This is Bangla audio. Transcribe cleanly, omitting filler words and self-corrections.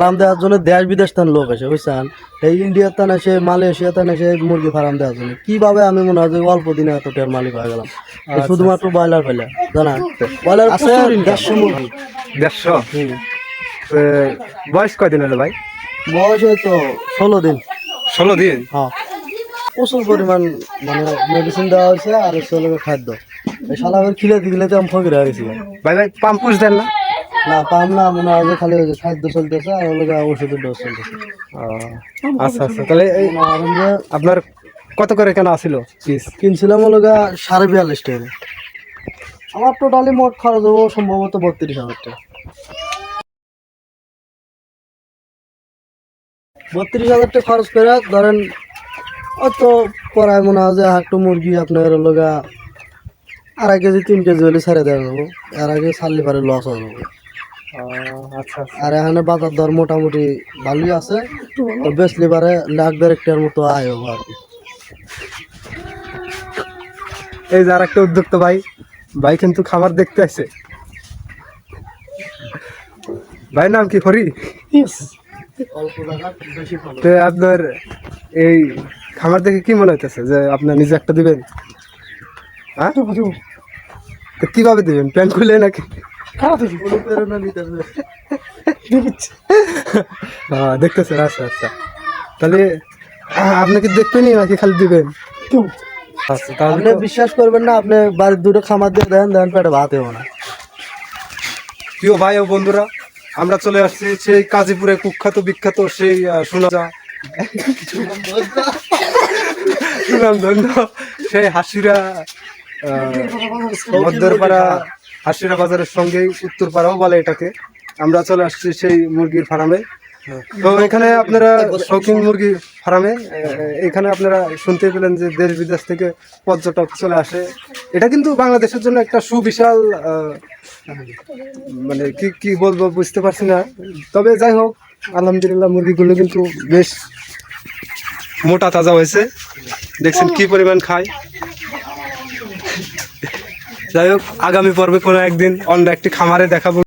ফার্ম দেওয়ার জন্য দেশ বিদেশ থেকে লোক আসে বুঝছেন, এই ইন্ডিয়ার তান আসে, মালয়েশিয়া তান আসে মুরগি ফার্ম দেওয়ার জন্য। কিভাবে আমি মনে হয় যে অল্প দিনে এত টাকার মালিক হয়ে গেলাম, এই শুধুমাত্র ব্রয়লার ফেলে জানা। ব্রয়লার আছে 150 মুরগি। 150? বয়স কয়দিন হলো ভাই? বয়স হয়তো 16 দিন। 16 দিন? হ্যাঁ, প্রচুর পরিমাণ মানে মেডিসিন দেওয়া হয়েছে আর হচ্ছে হলো খাদ্য। এই শালাবের খিলাতে খিলাতে আমি ফকির হয়ে গেছি। ভাই ভাই পাম্পুস দেন না? না পাম না, মনে হয় যে খালি ওই যে খাদ্য চলতেছে আর হলো ওষুধের ডোজ চলতেছে। আচ্ছা আচ্ছা, তাহলে এই আপনার কত করে কেন আসিল পিস? কিনছিলাম হলো 42.5 টাকা। আমার টোটালি মোট খরচ হবো সম্ভবত 32,000 টাকা। 32,000 টাকা খরচ করে ধরেন অত পড়ায় মনে হয় যে একটু মুরগি আপনার হলো 2.5 কেজি 3 কেজি হলে ছেড়ে দেওয়া যাবো, এর আগে ছাড়লে পারে লস হয়ে যাবে। আচ্ছা, আর এখানে বাজার দর মোটামুটি ভালোই আছে, তো বেচলে পারে 1.5 টাকার মতো আয় হবে আর কি। এই যে আর একটা উদ্যোক্তা ভাই, ভাই কিন্তু খাবার দেখতে আসছে। ভাই নাম কি? হরি? অল্প টাকা বেশি ফলন। তো আপনার এই খামার দেখে কি মনে হইতেছে যে আপনার নিজে একটা দিবেন? হ্যাঁ, তো কিভাবে দিবেন? প্যান্ট খুলে নাকি? অনুপ্রেরণা নিতে হবে। দেখতেছেন? আচ্ছা আচ্ছা, তাহলে আপনাকে দেখবেনই নাকি খালি দিবেন? আচ্ছা, তাহলে আপনি বিশ্বাস করবেন না, আপনি বাড়ির দুটো খামার দিয়ে দেন দেন পেটে ভাত হবে না। প্রিয় ভাই ও বন্ধুরা, আমরা চলে আসছি সেই গাজীপুরে কুখ্যাত বিখ্যাত সেই সুনামধন্য সেই হাসিরা মধ্যপাড়া হাসিরা বাজারের সঙ্গেই উত্তরপাড়াও বলে এটাকে। আমরা চলে আসছি সেই মুরগির ফার্মে। তো এখানে আপনারা শৌখিন মুরগি ফার্মে, এখানে আপনারা শুনতে পেলেন যে দেশ বিদেশ থেকে পর্যটক চলে আসে। এটা কিন্তু বাংলাদেশের জন্য একটা সুবিশাল মানে কি কি বলবো বুঝতে পারছি না। তবে যাই হোক, আলহামদুলিল্লাহ মুরগিগুলো কিন্তু বেশ মোটা তাজা হয়েছে, দেখছেন কি পরিমাণ খায়। যাই হোক, আগামী পর্বে কোনো একদিন অন্য একটি খামারে দেখাবো।